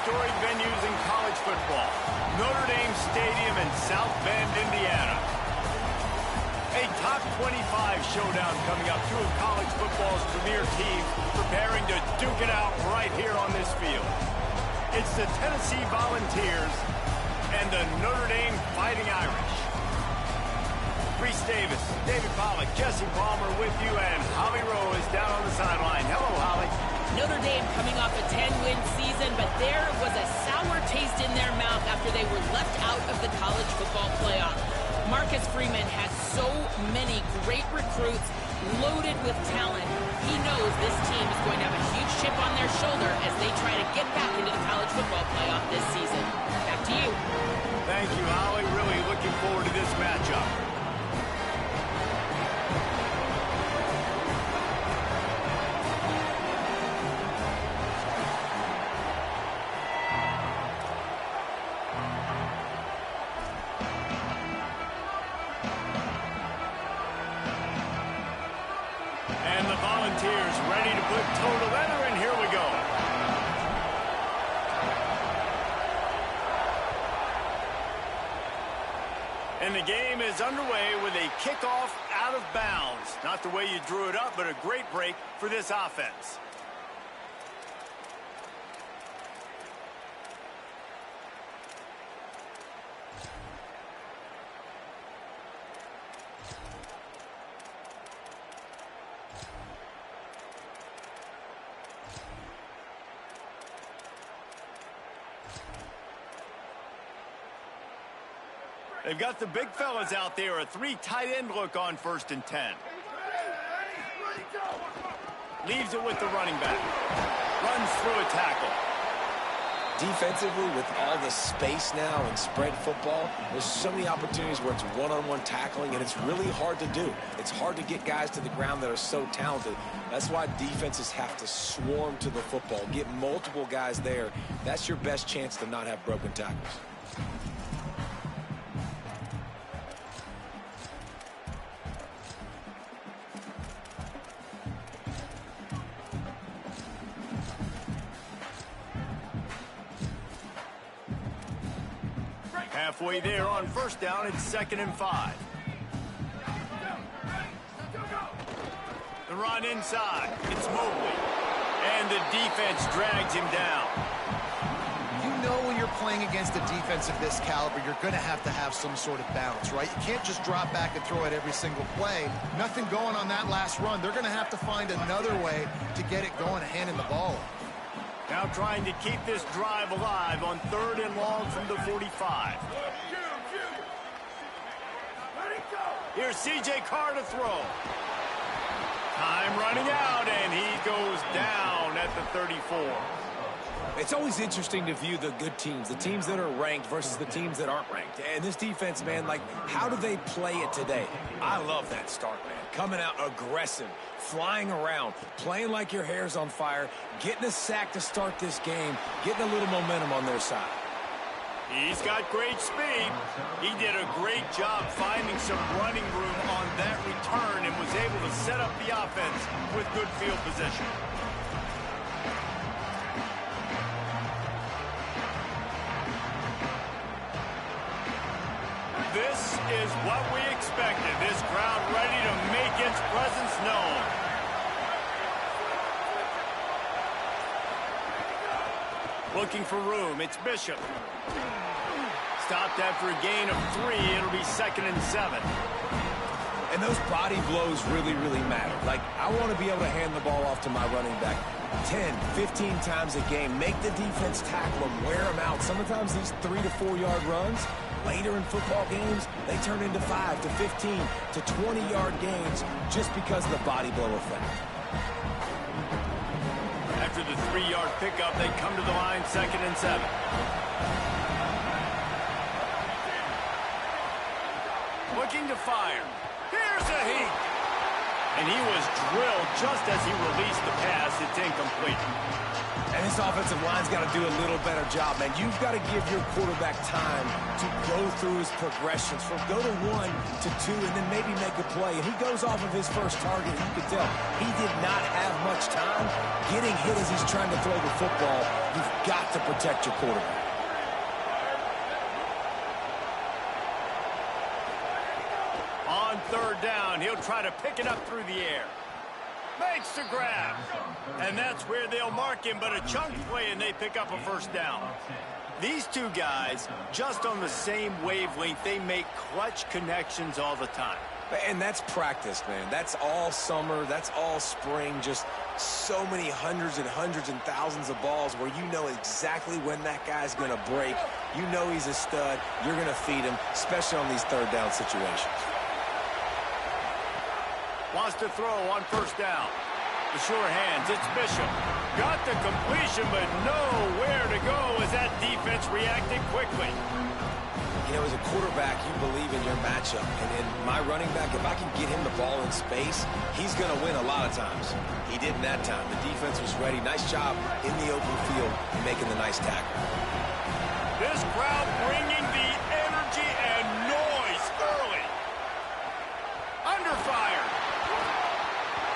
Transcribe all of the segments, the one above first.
storied venues in college football. Notre Dame Stadium in South Bend, Indiana. A top 25 showdown coming up. Two of college football's premier teams preparing to duke it out right here on this field. It's the Tennessee Volunteers and the Notre Dame Fighting Irish. Reese Davis, David Pollack, Jesse Palmer with you, and Holly Rowe is down on the sideline. Hello, Holly. Notre Dame coming off a 10-win season, but there was a sour taste in their mouth after they were left out of the college football playoff. Marcus Freeman has so many great recruits loaded with talent. He knows this team is going to have a huge chip on their shoulder as they try to get back into the college football playoff this season. Back to you. Thank you, Holly. Really looking forward to this matchup. And the Volunteers ready to put toe to leather, and here we go. And the game is underway with a kickoff out of bounds. Not the way you drew it up, but a great break for this offense. They've got the big fellas out there, a three tight end look on 1st and 10. Leaves it with the running back. Runs through a tackle. Defensively, with all the space now and spread football, there's so many opportunities where it's one-on-one tackling, and it's really hard to do. It's hard to get guys to the ground that are so talented. That's why defenses have to swarm to the football, get multiple guys there. That's your best chance to not have broken tackles. Halfway there on 1st down, it's 2nd and 5. The run inside, it's Mobley. And the defense drags him down. You know when you're playing against a defense of this caliber, you're going to have some sort of balance, right? You can't just drop back and throw it every single play. Nothing going on that last run. They're going to have to find another way to get it going, handing the ball off. Now trying to keep this drive alive on 3rd and long from the 45. Here's C.J. Carr to throw. Time running out, and he goes down at the 34. It's always interesting to view the good teams, the teams that are ranked versus the teams that aren't ranked. And this defense, man, like, how do they play it today? I love that start, man. Coming out aggressive, flying around, playing like your hair's on fire, getting a sack to start this game, getting a little momentum on their side. He's got great speed. He did a great job finding some running room on that return and was able to set up the offense with good field position. This is what we expected. This crowd ready to make its presence known. Looking for room. It's Bishop. Stopped after a gain of 3. It'll be 2nd and 7. And those body blows really, really matter. Like, I want to be able to hand the ball off to my running back 10, 15 times a game. Make the defense tackle them, wear them out. Sometimes these 3 to 4 yard runs, later in football games, they turn into 5 to 15 to 20-yard gains just because of the body blow effect. After the 3-yard pickup, they come to the line 2nd and 7. Looking to fire. Here's a heat. And he was drilled just as he released the pass. It's incomplete. And this offensive line's got to do a little better job, man. You've got to give your quarterback time to go through his progressions from go to 1 to 2 and then maybe make a play. And he goes off of his first target. You can tell he did not have much time getting hit as he's trying to throw the football. You've got to protect your quarterback. On third down, he'll try to pick it up through the air. Makes the grab. And that's where they'll mark him, but a chunk play and they pick up a first down. These two guys, just on the same wavelength, they make clutch connections all the time. And that's practice, man. That's all summer. That's all spring. Just so many hundreds and thousands of balls where you know exactly when that guy's going to break. You know he's a stud. You're going to feed him, especially on these third down situations. Wants to throw on first down. The sure hands, it's Bishop. Got the completion, but nowhere to go as that defense reacted quickly. You know, as a quarterback, you believe in your matchup. And in my running back, if I can get him the ball in space, he's going to win a lot of times. He didn't that time. The defense was ready. Nice job in the open field and making the nice tackle. This crowd bringing the energy and noise early. Under fire.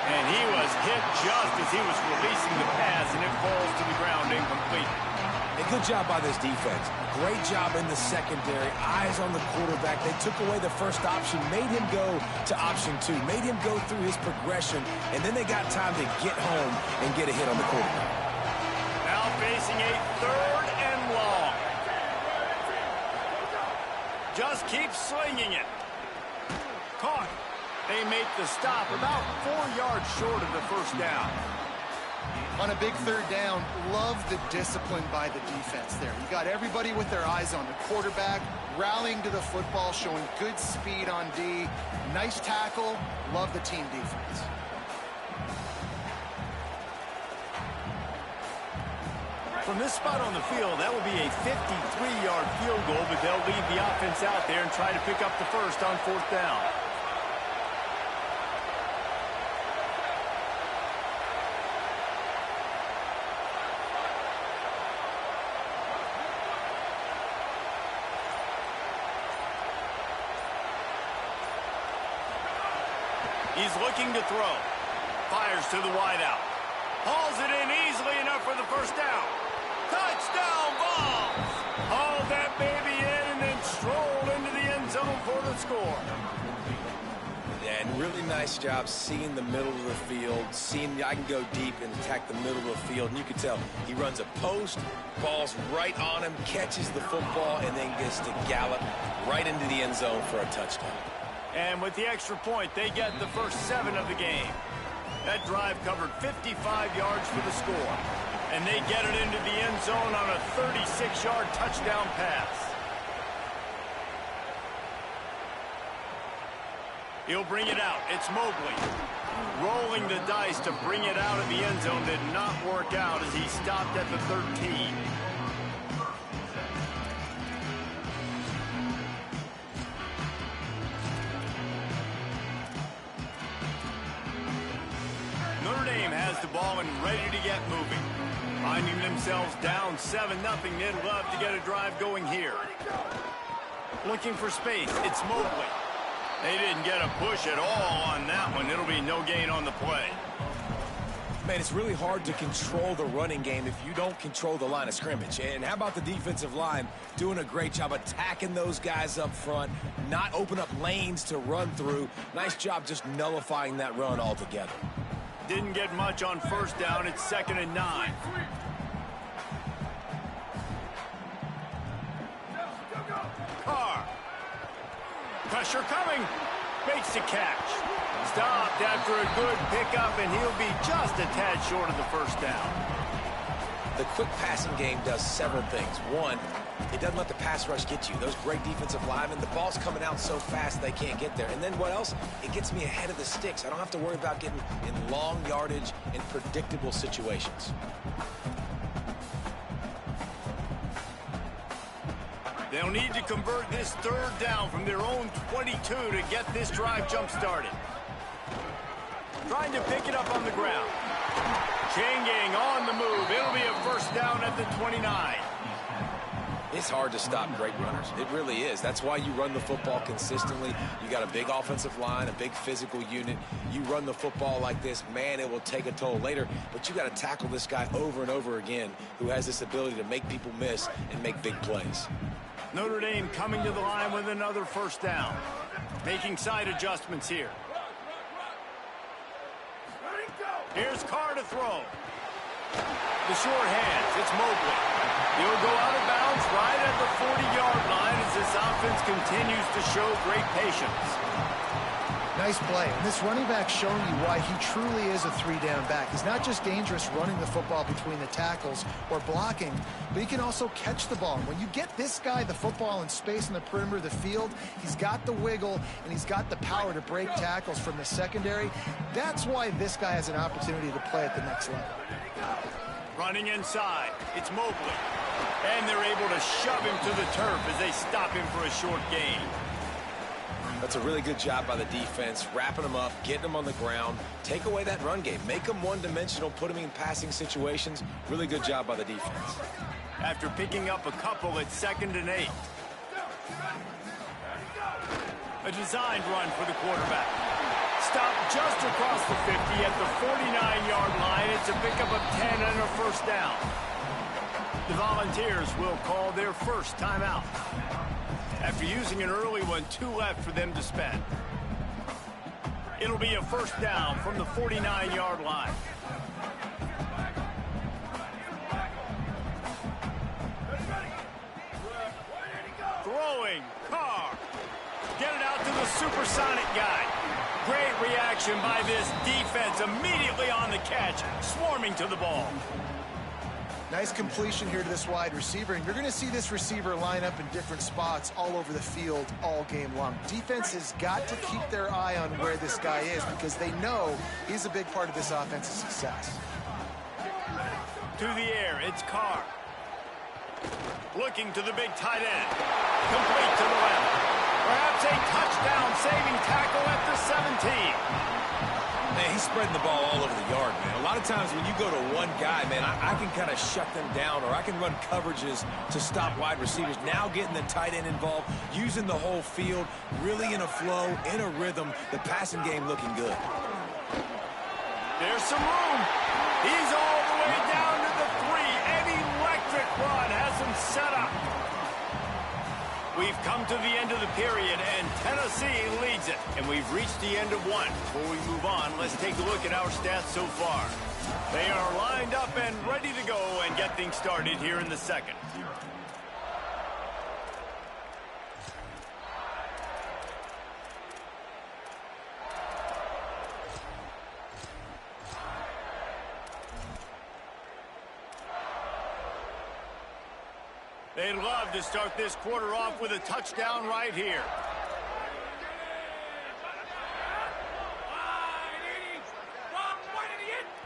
And he was hit just as he was releasing the pass, and it falls to the ground incomplete. A good job by this defense. Great job in the secondary. Eyes on the quarterback. They took away the first option, made him go to option 2, made him go through his progression, and then they got time to get home and get a hit on the quarterback. Now facing a third and long. Just keep slinging it. Caught. They make the stop about 4 yards short of the first down. On a big third down, love the discipline by the defense there. You got everybody with their eyes on the quarterback, rallying to the football, showing good speed on D. Nice tackle. Love the team defense. From this spot on the field, that will be a 53-yard field goal, but they'll leave the offense out there and try to pick up the first on fourth down. He's looking to throw. Fires to the wideout. Hauls it in easily enough for the first down. Touchdown Vols! Hauled that baby in and then strolled into the end zone for the score. Yeah, and really nice job seeing the middle of the field, seeing I can go deep and attack the middle of the field. And you can tell he runs a post, ball's right on him, catches the football, and then gets to gallop right into the end zone for a touchdown. And with the extra point, they get the first 7 of the game. That drive covered 55 yards for the score. And they get it into the end zone on a 36-yard touchdown pass. He'll bring it out. It's Mobley. Rolling the dice to bring it out of the end zone did not work out as he stopped at the 13. Notre Dame has the ball and ready to get moving. Finding themselves down 7-0, they'd love to get a drive going here. Looking for space, it's Mobley. They didn't get a push at all on that one. It'll be no gain on the play. Man, it's really hard to control the running game if you don't control the line of scrimmage. And how about the defensive line doing a great job attacking those guys up front, not open up lanes to run through. Nice job just nullifying that run altogether. Didn't get much on first down. It's 2nd and 9. Carr. Pressure coming. Makes the catch. Stopped after a good pickup, and he'll be just a tad short of the first down. The quick passing game does several things. One, it doesn't let the pass rush get you. Those great defensive linemen, the ball's coming out so fast they can't get there. And then what else? It gets me ahead of the sticks. I don't have to worry about getting in long yardage in predictable situations. They'll need to convert this third down from their own 22 to get this drive jump-started. trying to pick it up on the ground. Chain gang on the move. It'll be a first down at the 29. It's hard to stop great runners. It really is. That's why you run the football consistently. You got a big offensive line, a big physical unit. You run the football like this, man, it will take a toll later. But you got to tackle this guy over and over again who has this ability to make people miss and make big plays. Notre Dame coming to the line with another first down. Making side adjustments here. Here's Carr to throw. The short hands, it's Mobley. He'll go out of bounds right at the 40-yard line as this offense continues to show great patience. Nice play. And this running back showing you why he truly is a three-down back. He's not just dangerous running the football between the tackles or blocking, but he can also catch the ball. And when you get this guy the football in space in the perimeter of the field, he's got the wiggle and he's got the power to break tackles from the secondary. That's why this guy has an opportunity to play at the next level. Running inside, it's Mobley. And they're able to shove him to the turf as they stop him for a short gain. That's a really good job by the defense, wrapping them up, getting them on the ground, take away that run game, make them one-dimensional, put them in passing situations. Really good job by the defense. After picking up a couple at 2nd and 8. A designed run for the quarterback. Stopped just across the 50 at the 49-yard line. It's a pickup of 10 and a first down. The Volunteers will call their first timeout. After using an early one, 2 left for them to spend. It'll be a first down from the 49-yard line. Throwing, Carr. Get it out to the supersonic guy. Great reaction by this defense, immediately on the catch, swarming to the ball. Nice completion here to this wide receiver, and you're going to see this receiver line up in different spots all over the field all game long. Defense has got to keep their eye on where this guy is because they know he's a big part of this offense's success. To the air, it's Carr. Looking to the big tight end. Complete to the left. Perhaps a touchdown-saving tackle at the 17. Man, he's spreading the ball all over the yard, man. A lot of times when you go to one guy, man, I can kind of shut them down, or I can run coverages to stop wide receivers. Now getting the tight end involved, using the whole field, really in a flow, in a rhythm, the passing game looking good. There's some room. He's all the way down to the 3. An electric run has him set up. We've come to the end of the period, and Tennessee leads it. And we've reached the end of one. Before we move on, let's take a look at our stats so far. They are lined up and ready to go and get things started here in the second. They'd love to start this quarter off with a touchdown right here.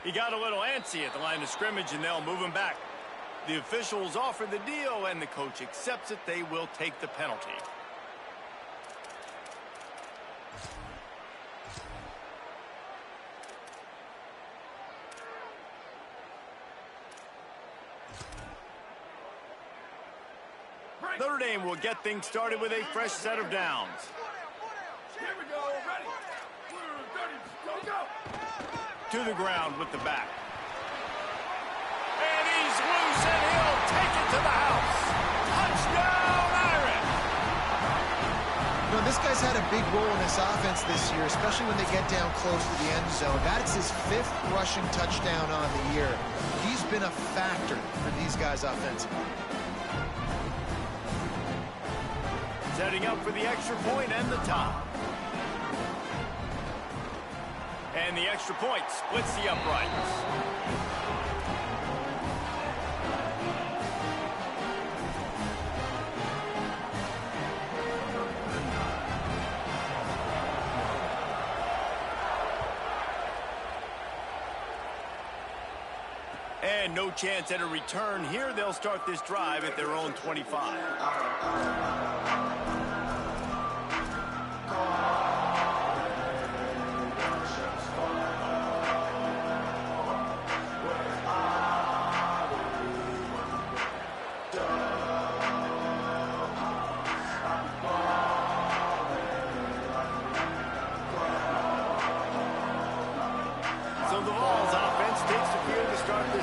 He got a little antsy at the line of scrimmage, and they'll move him back. The officials offer the deal, and the coach accepts it. They will take the penalty. Notre Dame will get things started with a fresh set of downs. Here we go, ready. Go. To the ground with the back. And he's loose, and he'll take it to the house. Touchdown, Irish! You know, this guy's had a big role in this offense this year, especially when they get down close to the end zone. That's his 5th rushing touchdown on the year. He's been a factor for these guys offensively. Setting up for the extra point and the top. And the extra point splits the uprights. And no chance at a return here. They'll start this drive at their own 25.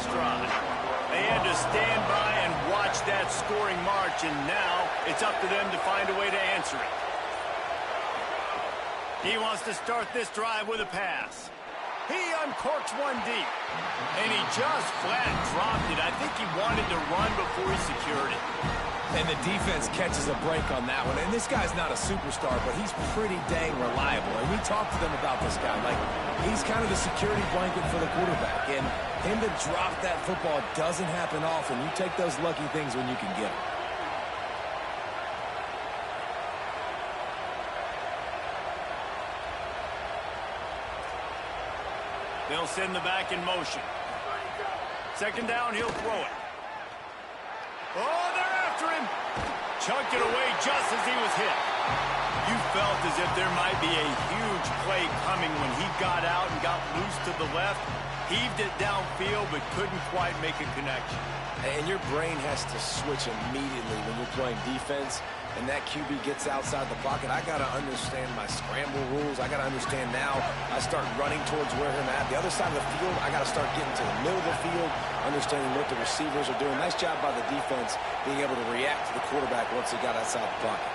last drive. They had to stand by and watch that scoring march, and now it's up to them to find a way to answer it. He wants to start this drive with a pass. He uncorks one deep, and he just flat dropped it. I think he wanted to run before he secured it. And the defense catches a break on that one. And this guy's not a superstar, but he's pretty dang reliable. And we talked to them about this guy. Like, he's kind of the security blanket for the quarterback. And him to drop that football doesn't happen often. You take those lucky things when you can get them. They'll send the back in motion. Second down, he'll throw it. Oh, they're after him. Chunked it away just as he was hit. You felt as if there might be a huge play coming when he got out and got loose to the left. Heaved it downfield, but couldn't quite make a connection. And your brain has to switch immediately when you're playing defense, and that QB gets outside the pocket. I got to understand my scramble rules. I got to understand now I start running towards where I'm at. The other side of the field, I got to start getting to the middle of the field, understanding what the receivers are doing. Nice job by the defense being able to react to the quarterback once he got outside the pocket.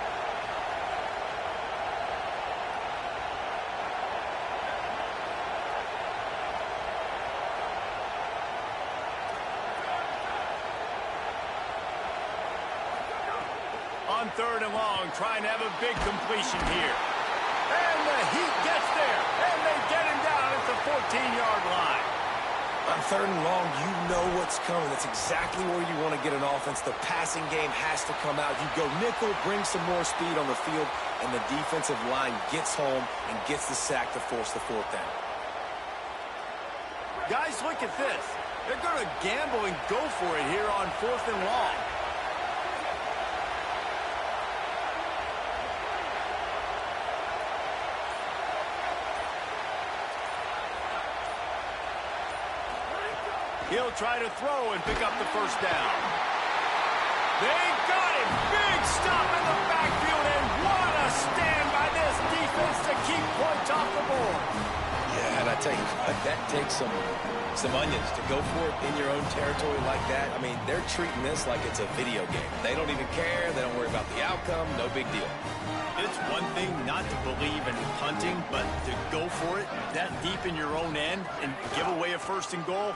On third and long, trying to have a big completion here. And the Heat gets there, and they get him down at the 14-yard line. On third and long, you know what's coming. That's exactly where you want to get an offense. The passing game has to come out. You go nickel, bring some more speed on the field, and the defensive line gets home and gets the sack to force the fourth down. Guys, look at this. They're going to gamble and go for it here on fourth and long. He'll try to throw and pick up the first down. They got him. Big stop in the backfield, and what a stand by this defense to keep points off the board. Yeah, and I tell you what, that takes some onions to go for it in your own territory like that. I mean, they're treating this like it's a video game. They don't even care. They don't worry about the outcome. No big deal. It's one thing not to believe in punting, but to go for it that deep in your own end and give away a first and goal,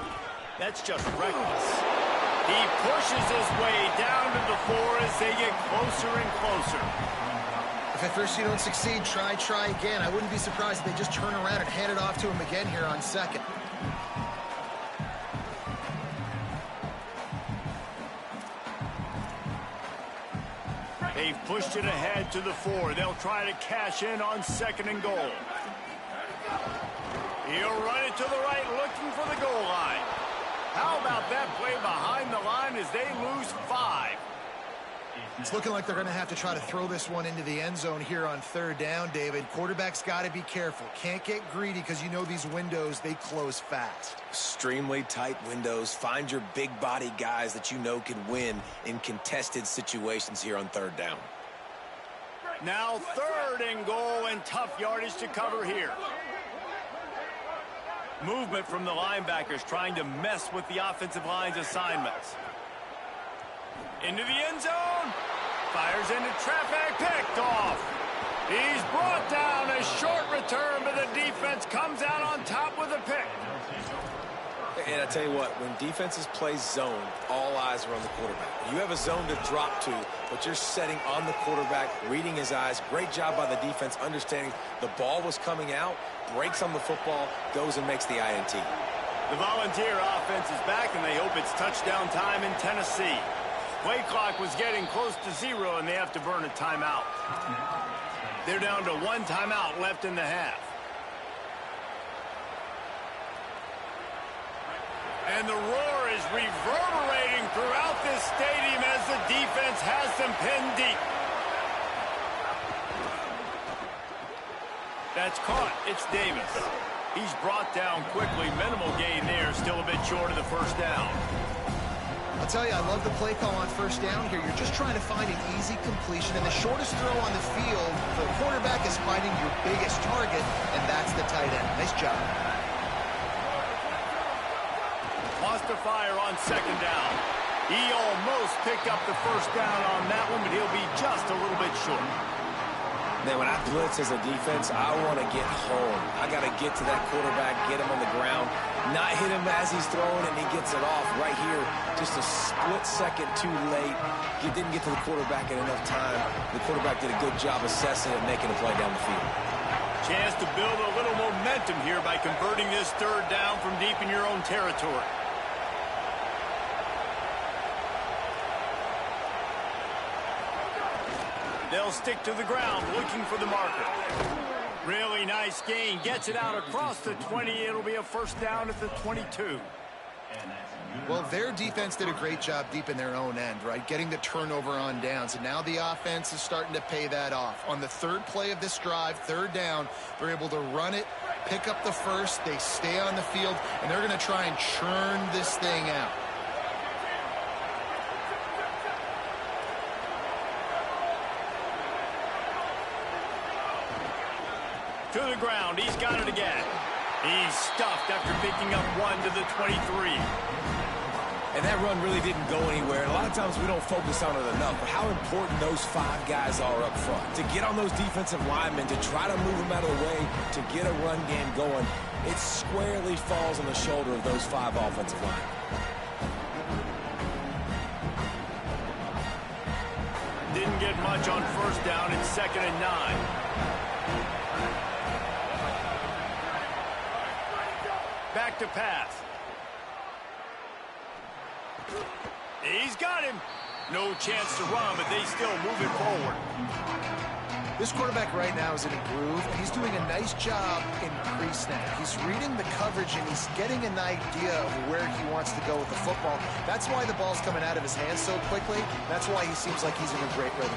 that's just reckless. He pushes his way down to the 4 as they get closer and closer. If at first you don't succeed, try again. I wouldn't be surprised if they just turn around and hand it off to him again here on second. They've pushed it ahead to the 4. They'll try to cash in on second and goal. He'll run it to the right, looking for the goal line. How about that play behind the line as they lose 5? It's looking like they're going to have to try to throw this one into the end zone here on third down, David. Quarterback's got to be careful. Can't get greedy because you know these windows, they close fast. Extremely tight windows. Find your big body guys that you know can win in contested situations here on third down. Now third and goal and tough yardage to cover here. Movement from the linebackers trying to mess with the offensive line's assignments. Into the end zone. Fires into traffic. Picked off. He's brought down. A short return, but the defense comes out on top with a pick. And I tell you what, when defenses play zone, all eyes are on the quarterback. You have a zone to drop to, but you're setting on the quarterback, reading his eyes. Great job by the defense, understanding the ball was coming out, breaks on the football, goes and makes the INT. The Volunteer offense is back, and they hope it's touchdown time in Tennessee. Play clock was getting close to 0, and they have to burn a timeout. They're down to 1 timeout left in the half. And the roar is reverberating throughout this stadium as the defense has them pinned deep. That's caught. It's Davis. He's brought down quickly. Minimal gain there. Still a bit short of the first down. I'll tell you, I love the play call on first down here. You're just trying to find an easy completion, and the shortest throw on the field for the quarterback is finding your biggest target, and that's the tight end. Nice job. On wants to fire on second down. He almost picked up the first down on that one, but he'll be just a little bit short. Man, when I blitz as a defense, I want to get home. I got to get to that quarterback, get him on the ground, not hit him as he's throwing, and he gets it off right here. Just a split second too late. He didn't get to the quarterback in enough time. The quarterback did a good job assessing it and making a play down the field. Chance to build a little momentum here by converting this third down from deep in your own territory. They'll stick to the ground, looking for the marker. Really nice gain. Gets it out across the 20. It'll be a first down at the 22. Well, their defense did a great job deep in their own end, right? Getting the turnover on downs. And now the offense is starting to pay that off. On the third play of this drive, third down, they're able to run it, pick up the first, they stay on the field, and they're going to try and churn this thing out. To the ground, he's got it again. He's stuffed after picking up one to the 23. And that run really didn't go anywhere. And a lot of times we don't focus on it enough, but how important those 5 guys are up front. To get on those defensive linemen, to try to move them out of the way, to get a run game going, it squarely falls on the shoulder of those 5 offensive linemen. Didn't get much on first down. It's 2nd and 9. Back to pass. He's got him. No chance to run, but they still move it forward. This quarterback right now is in a groove, and he's doing a nice job in pre-snap. He's reading the coverage, and he's getting an idea of where he wants to go with the football. That's why the ball's coming out of his hands so quickly. That's why he seems like he's in a great rhythm.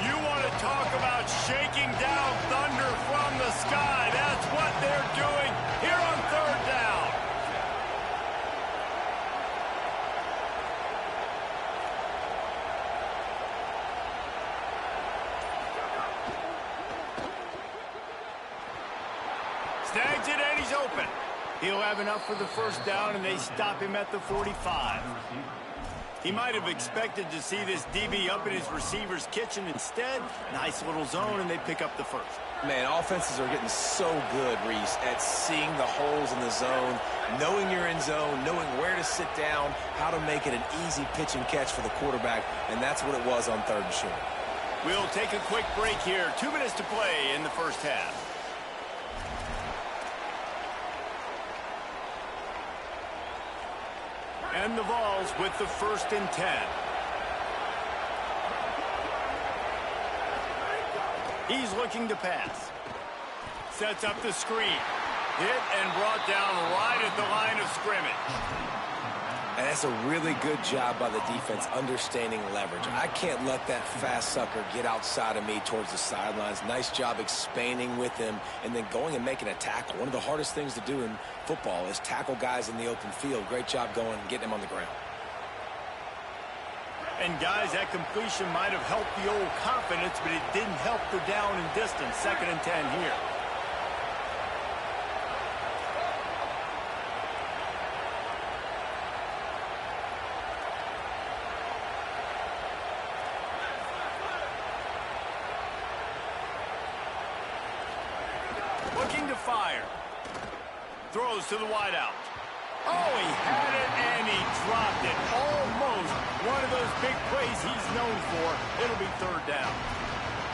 You want to talk about shaking down thunder from the sky. That's what they're doing here on third down. Snags it and he's open. He'll have enough for the first down, and they stop him at the 45. He might have expected to see this DB up in his receiver's kitchen. Instead, nice little zone, and they pick up the first. Man, offenses are getting so good, Reese, at seeing the holes in the zone, knowing you're in zone, knowing where to sit down, how to make it an easy pitch and catch for the quarterback, and that's what it was on third and short. We'll take a quick break here. 2 minutes to play in the first half. And the Vols with the 1st and 10. He's looking to pass. Sets up the screen. Hit and brought down right at the line of scrimmage. And that's a really good job by the defense understanding leverage. I can't let that fast sucker get outside of me towards the sidelines. Nice job expanding with him and then going and making a tackle. One of the hardest things to do in football is tackle guys in the open field. Great job going and getting him on the ground. And guys, that completion might have helped the old confidence, but it didn't help the down and distance. 2nd and 10 here. Looking to fire. Throws to the wideout. Oh, he had it and he dropped it. Almost one of those big plays he's known for. It'll be third down.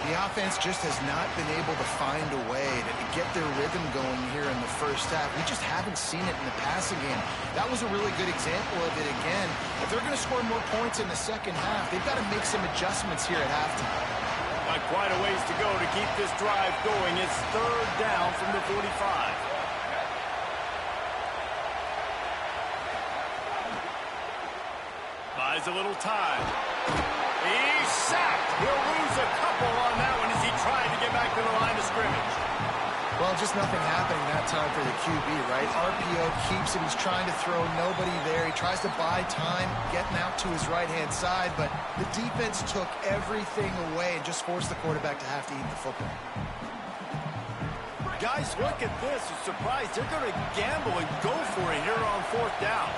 The offense just has not been able to find a way to get their rhythm going here in the first half. We just haven't seen it in the passing game. That was a really good example of it again. If they're going to score more points in the second half, they've got to make some adjustments here at halftime. Got quite a ways to go to keep this drive going. It's third down from the 45. Buys a little time. He's sacked. He'll lose a couple on that one as he tried to get back to the line of scrimmage. Well, just nothing happening that time for the QB, right? RPO keeps it. He's trying to throw, nobody there. He tries to buy time, getting out to his right-hand side, but the defense took everything away and just forced the quarterback to have to eat the football. Guys, look at this. I'm surprised. They're going to gamble and go for it here on 4th down.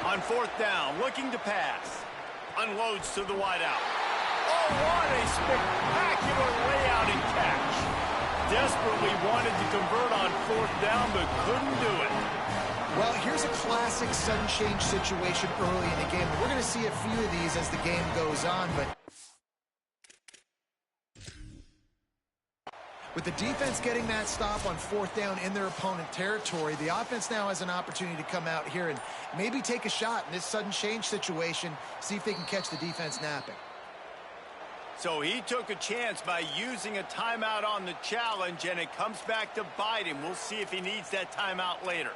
On 4th down, looking to pass. Unloads to the wideout. Oh, what a spectacular layout and catch. Desperately wanted to convert on 4th down, but couldn't do it. Well, here's a classic sudden change situation early in the game. We're going to see a few of these as the game goes on, but with the defense getting that stop on 4th down in their opponent territory, the offense now has an opportunity to come out here and maybe take a shot in this sudden change situation, see if they can catch the defense napping. So he took a chance by using a timeout on the challenge, and it comes back to bite him. We'll see if he needs that timeout later.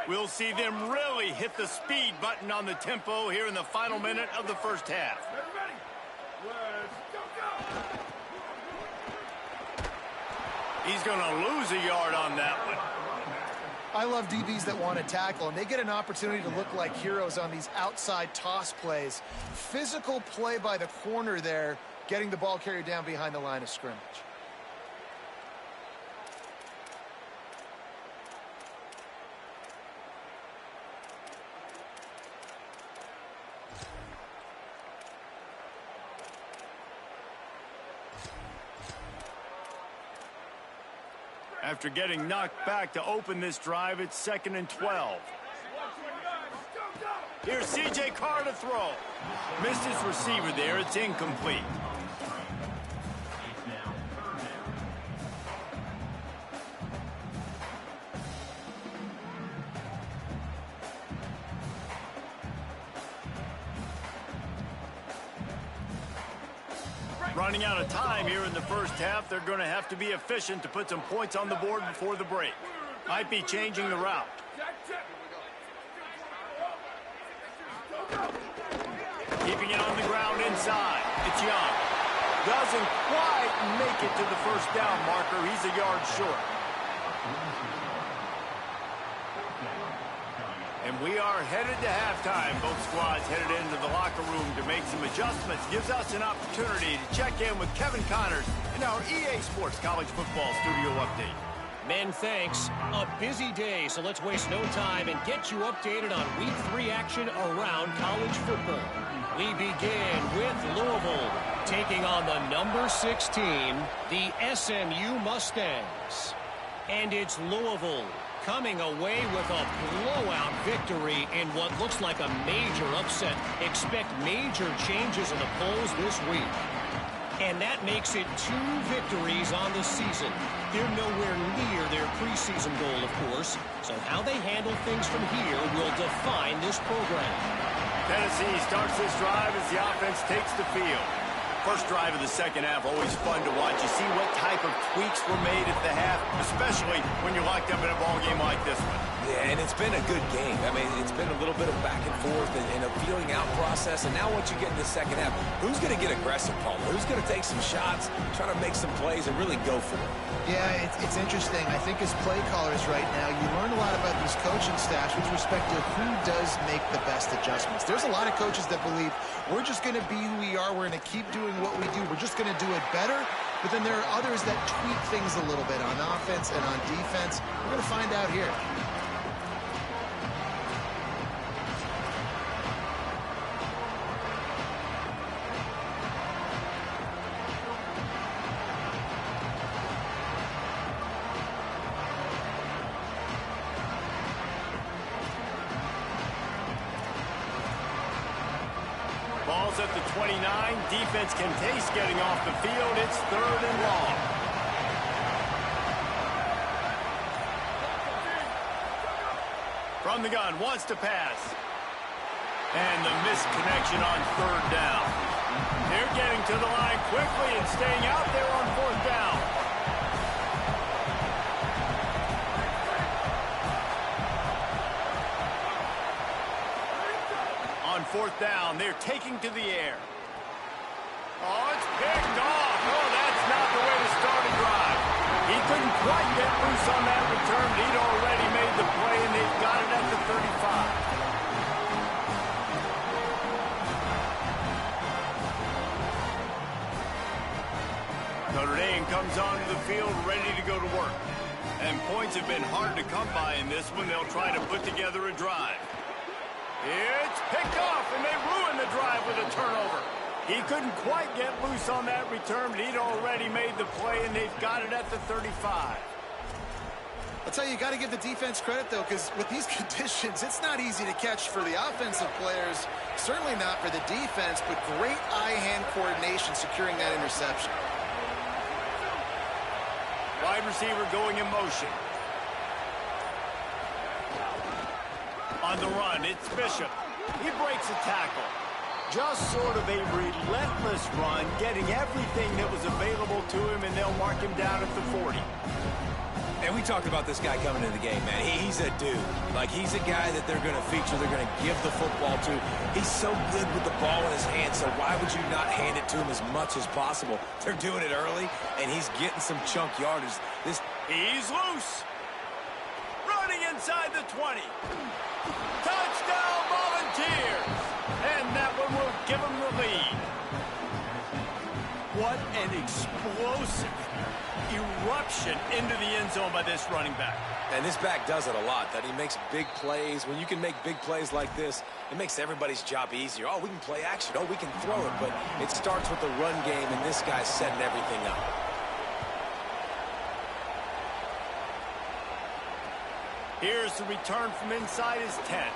We'll see them really hit the speed button on the tempo here in the final minute of the first half. Ready? Let's go! He's going to lose a yard on that one. I love DBs that want to tackle, and they get an opportunity to look like heroes on these outside toss plays. Physical play by the corner there, getting the ball carried down behind the line of scrimmage. After getting knocked back to open this drive, it's 2nd and 12. Here's C.J. Carr to throw. Missed his receiver there. It's incomplete. Running out of time here in the first half. They're going to have to be efficient to put some points on the board before the break. Might be changing the route. Keeping it on the ground inside. It's Young. Doesn't quite make it to the first down marker. He's a yard short. And we are headed to halftime. Both squads headed into the locker room to make some adjustments. Gives us an opportunity to check in with Kevin Connors in our EA Sports College Football Studio Update. Men, thanks. A busy day, so let's waste no time and get you updated on Week 3 action around college football. We begin with Louisville taking on the number 16, the SMU Mustangs. And it's Louisville coming away with a blowout victory in what looks like a major upset. Expect major changes in the polls this week. And that makes it 2 victories on the season. They're nowhere near their preseason goal, of course. So how they handle things from here will define this program. Tennessee starts this drive as the offense takes the field. First drive of the second half, always fun to watch. You see what type of tweaks were made at the half, especially when you're locked up in a ball game like this one. Yeah, and it's been a good game. I mean, it's been a little bit of back and forth and a feeling out process. And now once you get in the second half, who's going to get aggressive, Paul? Who's going to take some shots, try to make some plays, and really go for it? Yeah, it's interesting. I think as play callers right now, you learn a lot about these coaching staffs with respect to who does make the best adjustments. There's a lot of coaches that believe we're just going to be who we are. We're going to keep doing what we do. We're just going to do it better. But then there are others that tweak things a little bit on offense and on defense. We're going to find out here. Ball's at the 29. Defense can taste getting off the field. It's 3rd and long. From the gun, wants to pass. And the missed connection on 3rd down. They're getting to the line quickly and staying out there on 4th down. fourth down. They're taking to the air. Oh, it's picked off. Oh, that's not the way to start a drive. He couldn't quite get loose on that return. He'd already made the play, and they've got it at the 35. Notre Dame comes onto the field ready to go to work. And points have been hard to come by in this one. They'll try to put together a drive. It's picked off, and they ruin the drive with a turnover. He couldn't quite get loose on that return, but he'd already made the play, and they've got it at the 35. I'll tell you, you got to give the defense credit, though, because with these conditions, it's not easy to catch for the offensive players, certainly not for the defense, but great eye-hand coordination securing that interception. Wide receiver going in motion. On the run, it's Bishop. He breaks a tackle. Just sort of a relentless run, getting everything that was available to him, and they'll mark him down at the 40. And we talked about this guy coming into the game, man. He's a dude. Like, he's a guy that they're going to feature, they're going to give the football to. He's so good with the ball in his hand, so why would you not hand it to him as much as possible? They're doing it early, and he's getting some chunk yardage. He's loose. Running inside the 20. Touchdown, Volunteers. And that one will give him the lead. What an explosive eruption into the end zone by this running back. And this back does it a lot, that he makes big plays. When you can make big plays like this, it makes everybody's job easier. Oh, we can play action. Oh, we can throw it. But it starts with the run game, and this guy's setting everything up. Here's the return from inside his 10.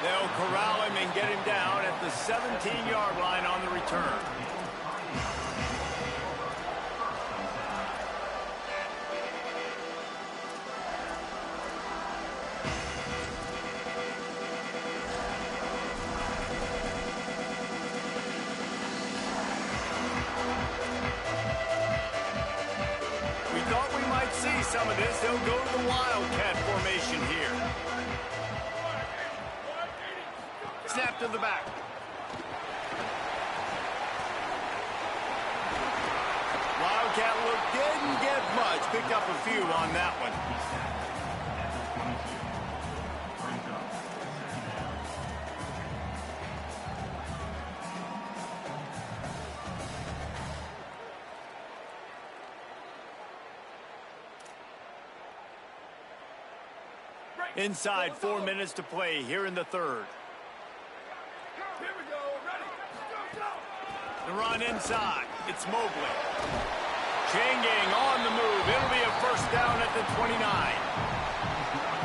They'll corral him and get him down at the 17-yard line on the return. We thought we might see some of this. They'll go to the Wildcat formation here. Snap to the back. Wildcat look didn't get much. Picked up a few on that one. Inside 4 minutes to play here in the third. Here we go. Ready. Go, go. The run inside. It's Mobley. Chain gang on the move. It'll be a first down at the 29.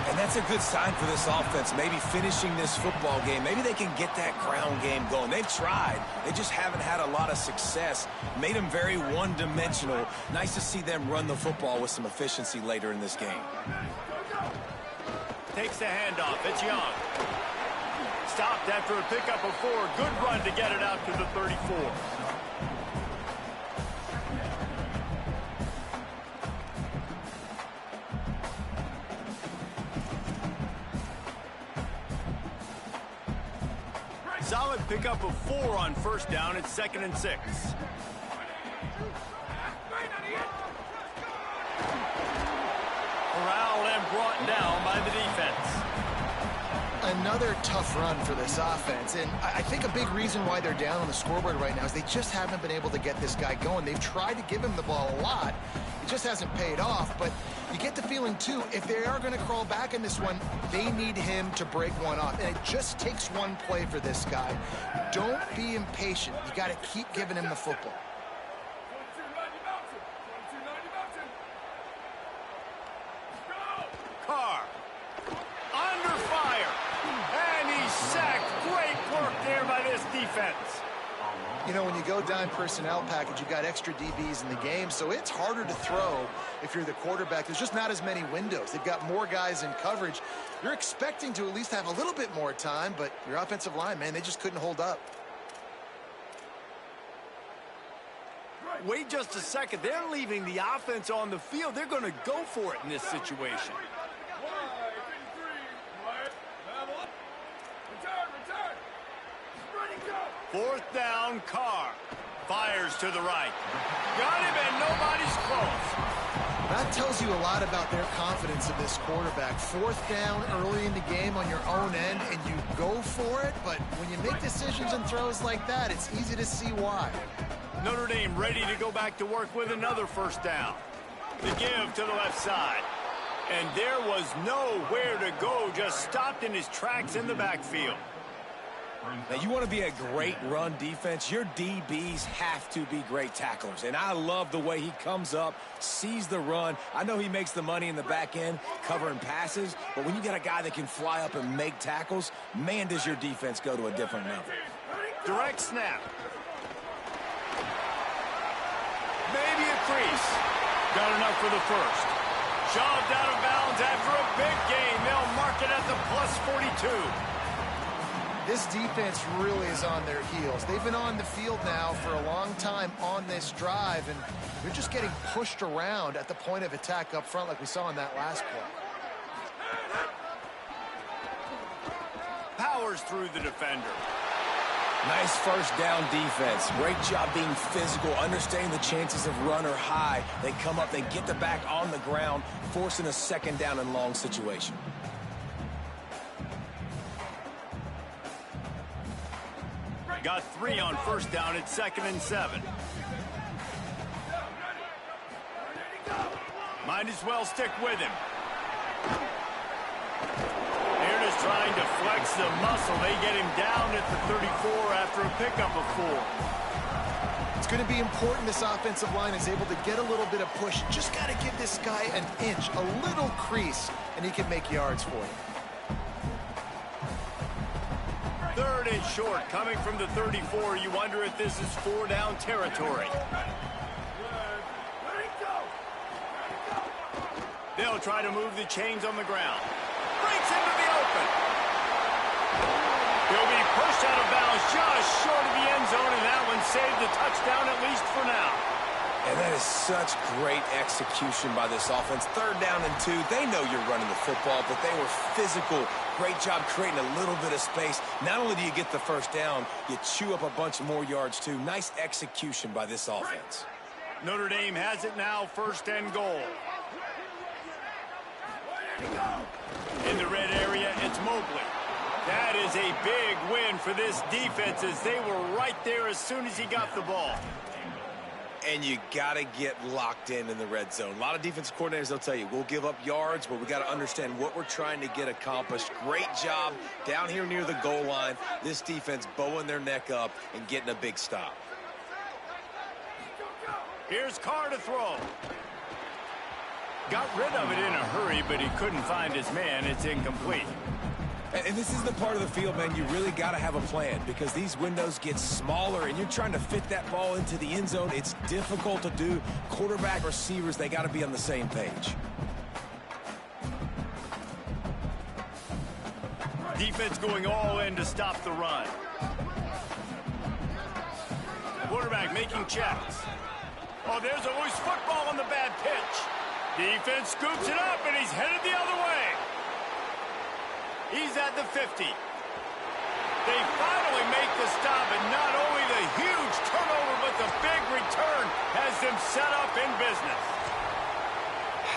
And that's a good sign for this offense, maybe finishing this football game. Maybe they can get that ground game going. They've tried. They just haven't had a lot of success. Made them very one-dimensional. Nice to see them run the football with some efficiency later in this game. Takes the handoff. It's Young. Stopped after a pickup of 4. Good run to get it out to the 34. Solid pickup of 4 on first down. It's 2nd and 6. Corralled and brought down by the defense. Another tough run for this offense, and I think a big reason why they're down on the scoreboard right now is they just haven't been able to get this guy going. They've tried to give him the ball a lot. It just hasn't paid off, but you get the feeling, too, if they are going to crawl back in this one, they need him to break one off, and it just takes one play for this guy. Don't be impatient. You got to keep giving him the football. Carr under fire, and he's sacked. Great work there by this defense. You know, when you go dime personnel package, you got extra DBs in the game, so it's harder to throw if you're the quarterback. There's just not as many windows. They've got more guys in coverage. You're expecting to at least have a little bit more time, but your offensive line, man, they just couldn't hold up. Wait just a second. They're leaving the offense on the field. They're going to go for it in this situation. Fourth down, Carr. Fires to the right. Got him, and nobody's close. That tells you a lot about their confidence in this quarterback. Fourth down early in the game on your own end, and you go for it, but when you make decisions and throws like that, it's easy to see why. Notre Dame ready to go back to work with another first down. The give to the left side. And there was nowhere to go, just stopped in his tracks in the backfield. Now, you want to be a great run defense, your DBs have to be great tacklers. And I love the way he comes up, sees the run. I know he makes the money in the back end covering passes, but when you got a guy that can fly up and make tackles, man, does your defense go to a different level. Direct snap. Maybe a crease. Got enough for the first. Shoved out of bounds after a big gain. They'll mark it at the +42. This defense really is on their heels. They've been on the field now for a long time on this drive, and they're just getting pushed around at the point of attack up front like we saw in that last play. Powers through the defender. Nice first down defense. Great job being physical, understanding the chances of run are high. They come up, they get the back on the ground, forcing a second down and long situation. Got 3 on first down at 2nd and 7. Might as well stick with him. They're just trying to flex the muscle. They get him down at the 34 after a pickup of 4. It's going to be important this offensive line is able to get a little bit of push. Just got to give this guy an inch, a little crease, and he can make yards for you. 3rd and short, coming from the 34. You wonder if this is 4-down territory. They'll try to move the chains on the ground. Breaks into the open. He'll be pushed out of bounds just short of the end zone, and that one saved the touchdown, at least for now. And that is such great execution by this offense. 3rd down and 2. They know you're running the football, but they were physical. Great job creating a little bit of space. Not only do you get the first down, you chew up a bunch more yards, too. Nice execution by this offense. Notre Dame has it now, 1st and goal. In the red area, it's Mobley. That is a big win for this defense as they were right there as soon as he got the ball. And you got to get locked in the red zone. A lot of defensive coordinators, they'll tell you, we'll give up yards, but we got to understand what we're trying to get accomplished. Great job down here near the goal line. This defense bowing their neck up and getting a big stop. Here's Carr to throw. Got rid of it in a hurry, but he couldn't find his man. It's incomplete. And this is the part of the field, man, you really got to have a plan because these windows get smaller and you're trying to fit that ball into the end zone. It's difficult to do. Quarterback, receivers, they got to be on the same page. Defense going all in to stop the run. Quarterback making checks. Oh, there's a loose football on the bad pitch. Defense scoops it up, and he's headed the other way. He's at the 50. They finally make the stop, and not only the huge turnover, but the big return has them set up in business.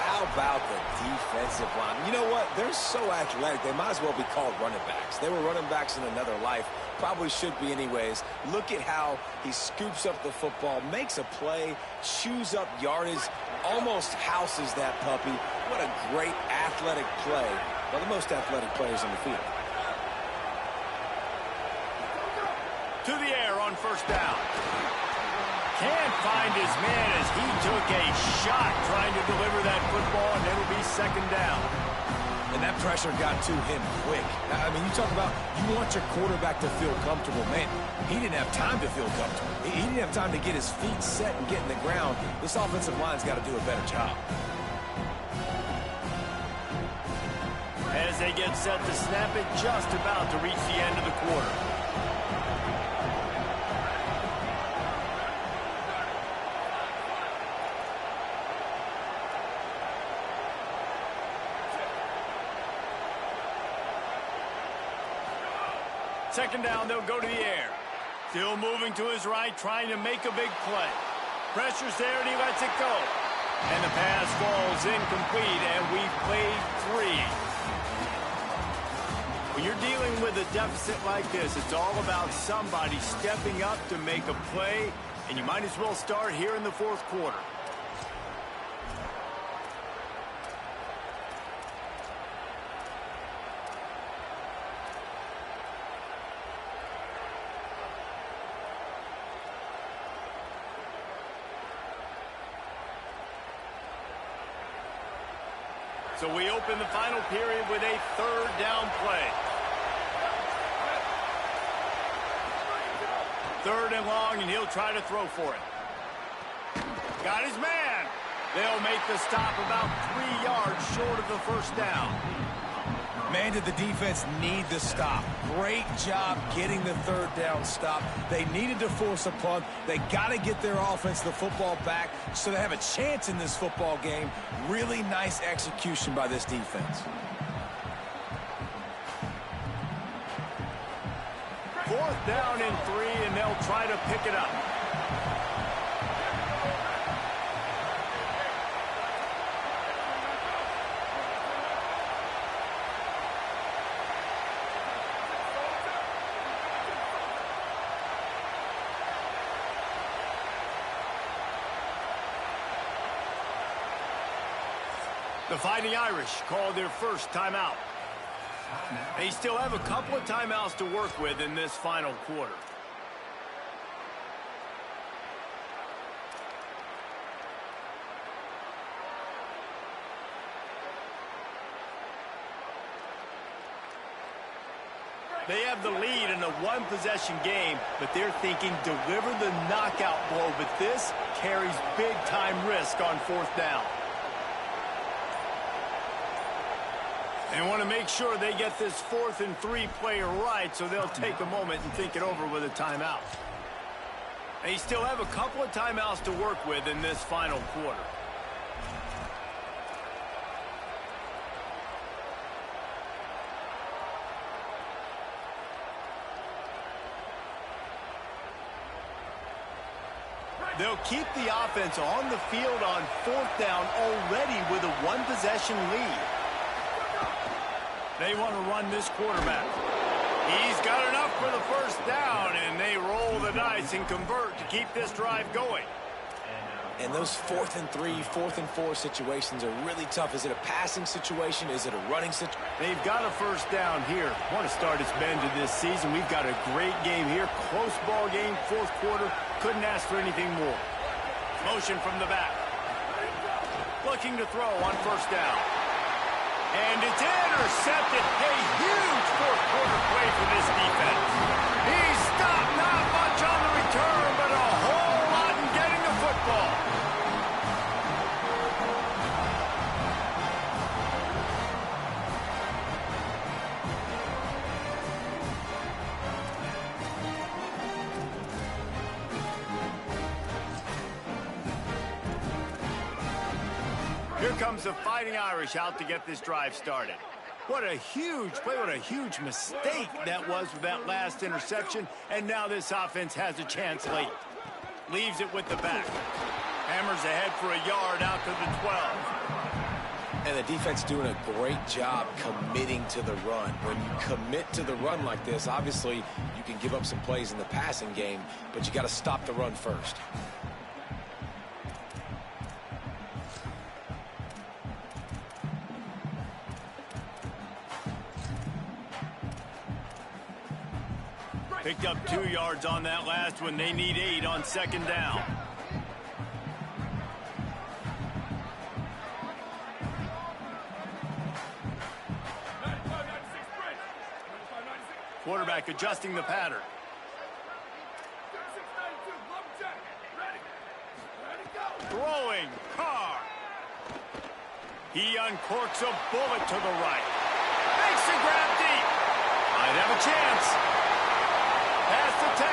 How about the defensive line? You know what? They're so athletic, they might as well be called running backs. They were running backs in another life. Probably should be anyways. Look at how he scoops up the football, makes a play, chews up yardage, almost houses that puppy. What a great athletic play. One of the most athletic players on the field. To the air on first down. Can't find his man as he took a shot trying to deliver that football, and it'll be 2nd down. And that pressure got to him quick. I mean, you talk about you want your quarterback to feel comfortable. Man, he didn't have time to feel comfortable. He didn't have time to get his feet set and get in the ground. This offensive line's got to do a better job. As they get set to snap it, just about to reach the end of the quarter. Second down, they'll go to the air. Still moving to his right, trying to make a big play. Pressure's there, and he lets it go. And the pass falls incomplete, and we've played 3. When you're dealing with a deficit like this, it's all about somebody stepping up to make a play, and you might as well start here in the 4th quarter. So we open the final period with a 3rd down play. 3rd and long, and he'll try to throw for it. Got his man. They'll make the stop about 3 yards short of the 1st down. Man, did the defense need the stop. Great job getting the 3rd down stop. They needed to force a punt. They got to get their offense the football back so they have a chance in this football game. Really nice execution by this defense. 4th down and 3, and they'll try to pick it up. The Fighting Irish called their first timeout. They still have a couple of timeouts to work with in this final quarter. They have the lead in a 1-possession game, but they're thinking deliver the knockout blow, but this carries big-time risk on 4th down. They want to make sure they get this 4th and 3 play right, so they'll take a moment and think it over with a timeout. They still have a couple of timeouts to work with in this final quarter. They'll keep the offense on the field on 4th down already with a 1-possession lead. They want to run this quarterback. He's got enough for the 1st down, and they roll the dice and convert to keep this drive going. And those 4th and 3, 4th and 4 situations are really tough. Is it a passing situation? Is it a running situation? They've got a 1st down here. Want to start its bend to this season. We've got a great game here. Close ball game, 4th quarter. Couldn't ask for anything more. Motion from the back. Looking to throw on 1st down. And it's intercepted. A huge 4th quarter play for this defense. He's stopped, not much on the return, but a whole lot in getting the football. Here comes the Fighting Irish out to get this drive started. What a huge play, what a huge mistake that was with that last interception, and now this offense has a chance late. Leaves it with the back. Hammers ahead for a yard out to the 12. And the defense doing a great job committing to the run. When you commit to the run like this, obviously you can give up some plays in the passing game, but you got to stop the run first. Picked up 2 yards on that last one. They need 8 on 2nd down. Quarterback adjusting the pattern. Throwing. Carr. He uncorks a bullet to the right. Makes the grab deep. Might have a chance. Past the 10.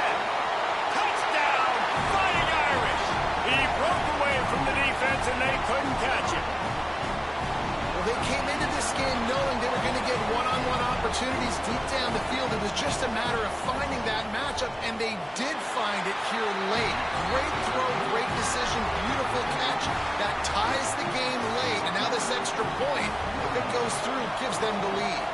Touchdown, Fighting Irish. He broke away from the defense, and they couldn't catch him. Well, they came into this game knowing they were going to get one-on-one opportunities. opportunities deep down the field. It was just a matter of finding that matchup, and they did find it here late. Great throw, great decision, beautiful catch. That ties the game late, and now this extra point, if it goes through, gives them the lead.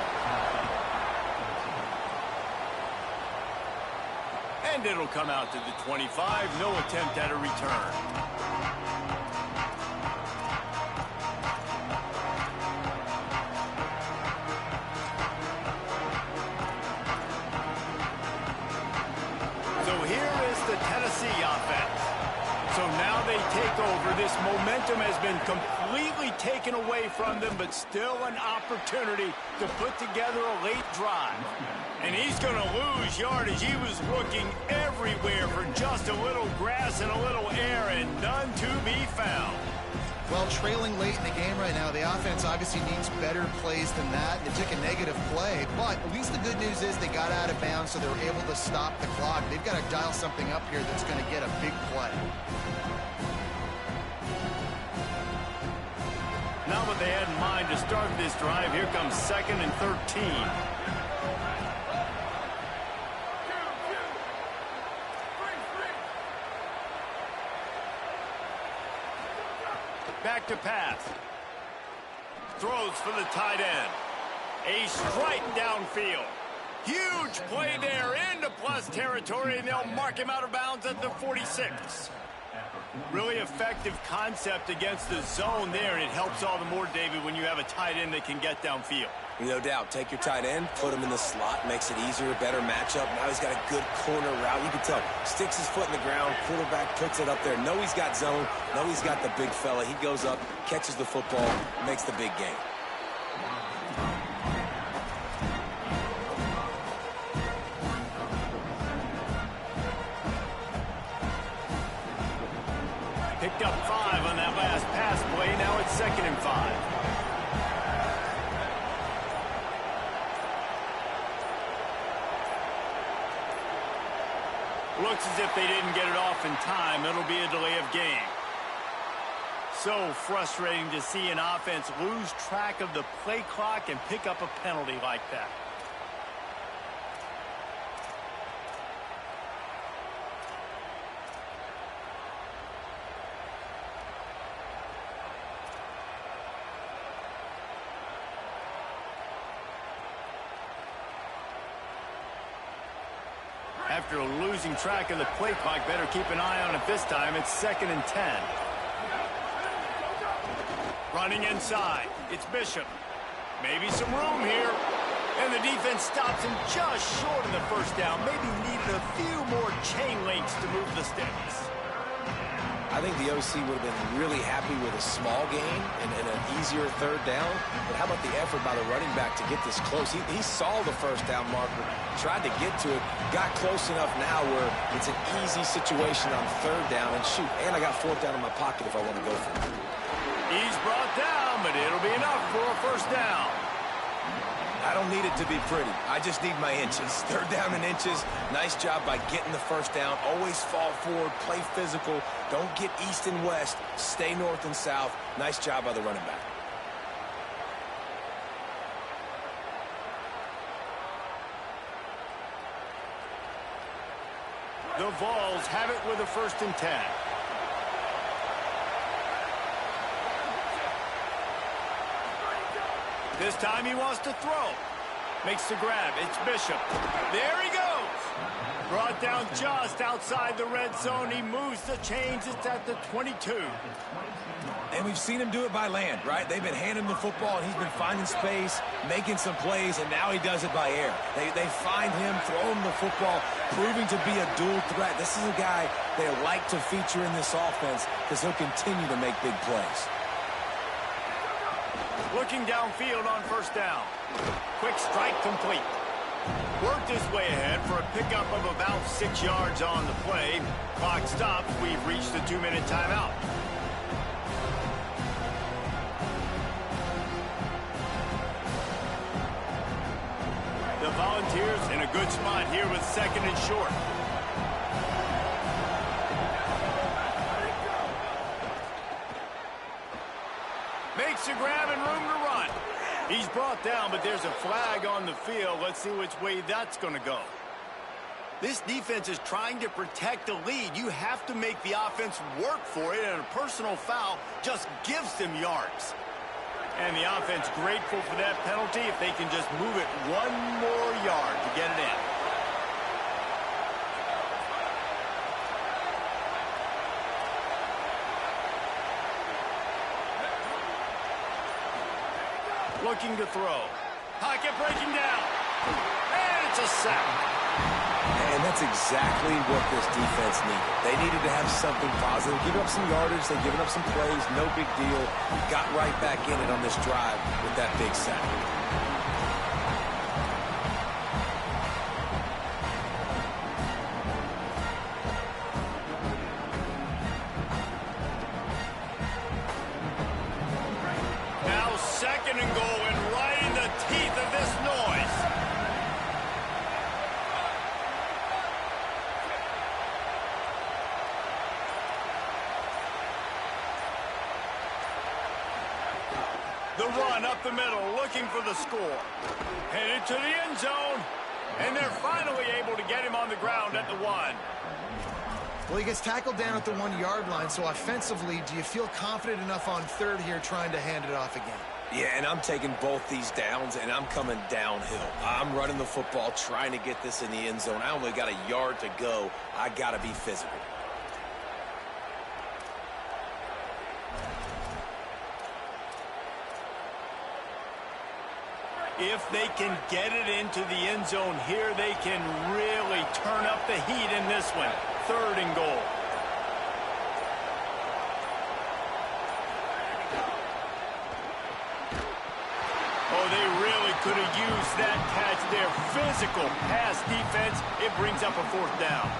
And it'll come out to the 25. No attempt at a return. So here is the Tennessee offense. So now they take over. This momentum has been completely taken away from them, but still an opportunity to put together a late drive. And he's going to lose yardage. He was looking everywhere for just a little grass and a little air, and none to be found. Well, trailing late in the game right now, the offense obviously needs better plays than that. They took a negative play, but at least the good news is they got out of bounds, so they were able to stop the clock. They've got to dial something up here that's going to get a big play. Now what they had in mind to start this drive, here comes 2nd and 13. Back to pass. Throws for the tight end. A strike downfield. Huge play there into plus territory, and they'll mark him out of bounds at the 46. Really effective concept against the zone there, and it helps all the more, David, when you have a tight end that can get downfield. No doubt. Take your tight end, put him in the slot, makes it easier, better matchup. Now he's got a good corner route. You can tell. Sticks his foot in the ground, quarterback puts it up there. Know he's got zone. Know he's got the big fella. He goes up, catches the football, makes the big game. Picked up 5 on that last pass play. Now it's 2nd and 5. Looks as if they didn't get it off in time. It'll be a delay of game. So frustrating to see an offense lose track of the play clock and pick up a penalty like that. After losing track of the play clock, better keep an eye on it this time. It's 2nd and 10. Running inside. It's Bishop. Maybe some room here. And the defense stops him just short of the first down. Maybe needed a few more chain links to move the sticks. I think the OC would have been really happy with a small gain and an easier 3rd down. But how about the effort by the running back to get this close? He saw the first down marker, tried to get to it, got close enough now where it's an easy situation on 3rd down. And shoot, and I got 4th down in my pocket if I want to go for it. He's brought down, but it'll be enough for a first down. I don't need it to be pretty. I just need my inches. 3rd down and inches. Nice job by getting the first down. Always fall forward, play physical. Don't get east and west. Stay north and south. Nice job by the running back. The Vols have it with a 1st and 10. This time he wants to throw. Makes the grab. It's Bishop. There he goes. Brought down just outside the red zone. He moves the chains. It's at the 22. And we've seen him do it by land, right? They've been handing him the football, and he's been finding space, making some plays, and now he does it by air. They find him, throw him the football, proving to be a dual threat. This is a guy they like to feature in this offense because he'll continue to make big plays. Looking downfield on 1st down. Quick strike complete. Worked his way ahead for a pickup of about 6 yards on the play. Clock stops. We've reached the 2-minute timeout. The Volunteers in a good spot here with 2nd and short. Makes a grab and room to run. He's brought down, but there's a flag on the field. Let's see which way that's going to go. This defense is trying to protect the lead. You have to make the offense work for it, and a personal foul just gives them yards. And the offense grateful for that penalty if they can just move it one more yard to get it in. Looking to throw. Pocket breaking down. And it's a sack. And that's exactly what this defense needed. They needed to have something positive. Give up some yardage. They've given up some plays. No big deal. Got right back in it on this drive with that big sack. Now second and goal, and right in the teeth of this noise. The run up the middle, looking for the score. Headed to the end zone, and they're finally able to get him on the ground at the 1. Well, he gets tackled down at the 1-yard line, so offensively, do you feel confident enough on third here trying to hand it off again? Yeah, and I'm taking both these downs, and I'm coming downhill. I'm running the football, trying to get this in the end zone. I only got a yard to go. I got to be physical. If they can get it into the end zone here, they can really turn up the heat in this one. Third and goal. Oh, they really could have used that catch there. Physical pass defense. It brings up a 4th down.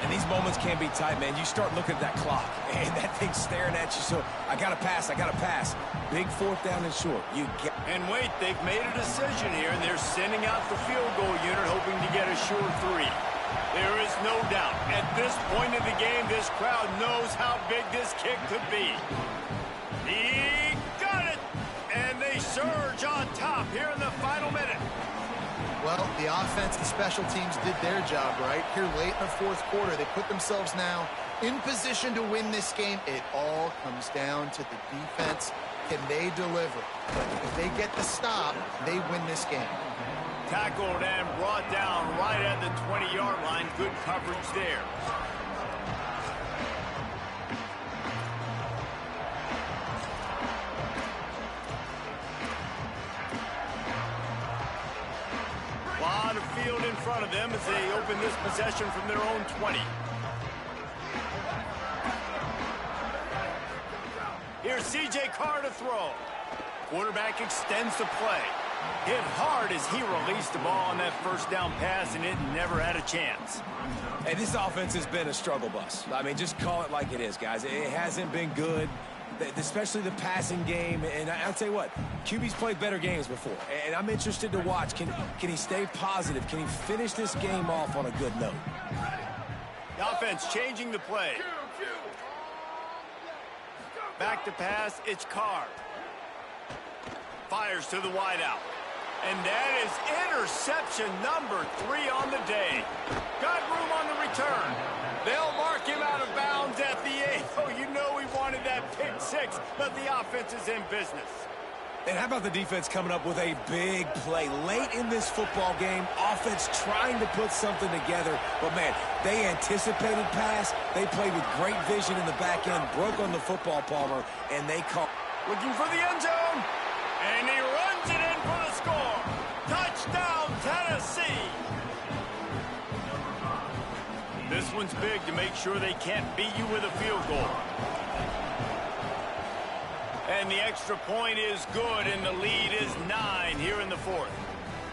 And these moments can be tight, man. You start looking at that clock, and that thing's staring at you, so I got to pass, I got to pass. Big 4th down and short. And wait, they've made a decision here, and they're sending out the field goal unit, hoping to get a short 3. There is no doubt. At this point in the game, this crowd knows how big this kick could be. He got it! And they surge on top here in the final minute. Well, the offense and special teams did their job, right? Here late in the 4th quarter, they put themselves now in position to win this game. It all comes down to the defense. Can they deliver? If they get the stop, they win this game. Tackled and brought down right at the 20-yard line. Good coverage there. Lot of field in front of them as they open this possession from their own 20. Here's C.J. Carr to throw. Quarterback extends the play. Hit hard as he released the ball on that first down pass, and it never had a chance. Hey, this offense has been a struggle bus. I mean, just call it like it is, guys. It hasn't been good, especially the passing game. And I'll tell you what, QB's played better games before, and I'm interested to watch. Can he stay positive? Can he finish this game off on a good note? The offense changing the play. Back to pass, it's Carr. Fires to the wideout. And that is interception number 3 on the day. Got room on the return. They'll mark him out of bounds at the 8. Oh, you know he wanted that pick 6, but the offense is in business. And how about the defense coming up with a big play late in this football game? Offense trying to put something together. But, man, they anticipated pass. They played with great vision in the back end, broke on the football, Palmer, and they caught. Looking for the end zone. And he runs it in for the score. Touchdown, Tennessee. This one's big to make sure they can't beat you with a field goal. And the extra point is good, and the lead is 9 here in the 4th.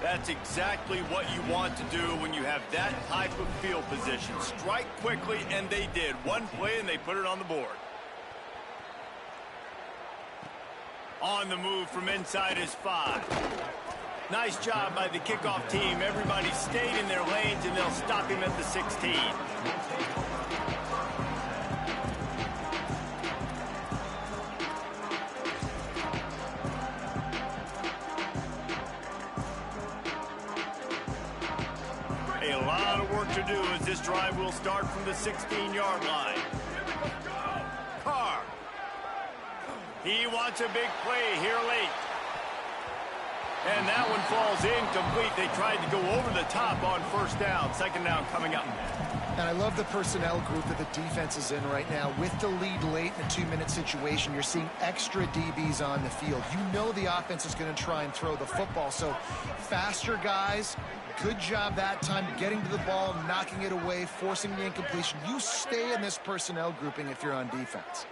That's exactly what you want to do when you have that type of field position. Strike quickly, and they did. One play, and they put it on the board. On the move from inside is 5. Nice job by the kickoff team. Everybody stayed in their lanes, and they'll stop him at the 16. A lot of work to do as this drive will start from the 16-yard line. Carr. He wants a big play here late. And that one falls incomplete. They tried to go over the top on first down. Second down coming up. And I love the personnel group that the defense is in right now. With the lead late in a 2-minute situation, you're seeing extra DBs on the field. You know the offense is going to try and throw the football. So faster guys, good job that time getting to the ball, knocking it away, forcing the incompletion. You stay in this personnel grouping if you're on defense.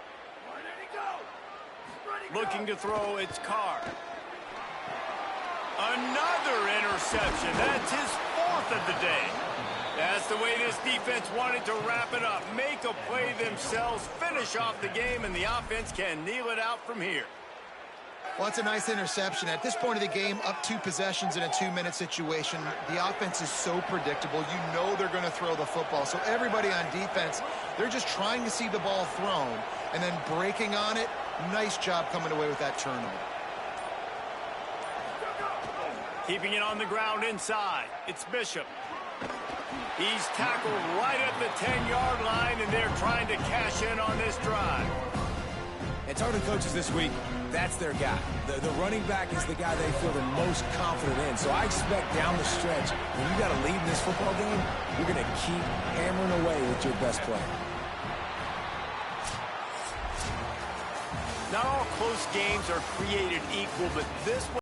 Looking to throw, it's Carr. Another interception. That's his fourth of the day. That's the way this defense wanted to wrap it up. Make a play themselves, finish off the game, and the offense can kneel it out from here. Well, it's a nice interception. At this point of the game, up 2 possessions in a 2-minute situation, the offense is so predictable. You know they're going to throw the football. So everybody on defense, they're just trying to see the ball thrown and then breaking on it. Nice job coming away with that turnover. Keeping it on the ground inside. It's Bishop. He's tackled right at the 10-yard line, and they're trying to cash in on this drive. And talking to coaches this week, that's their guy. The running back is the guy they feel the most confident in. So I expect down the stretch, when you got a lead in this football game, you're going to keep hammering away with your best player. Not all close games are created equal, but this one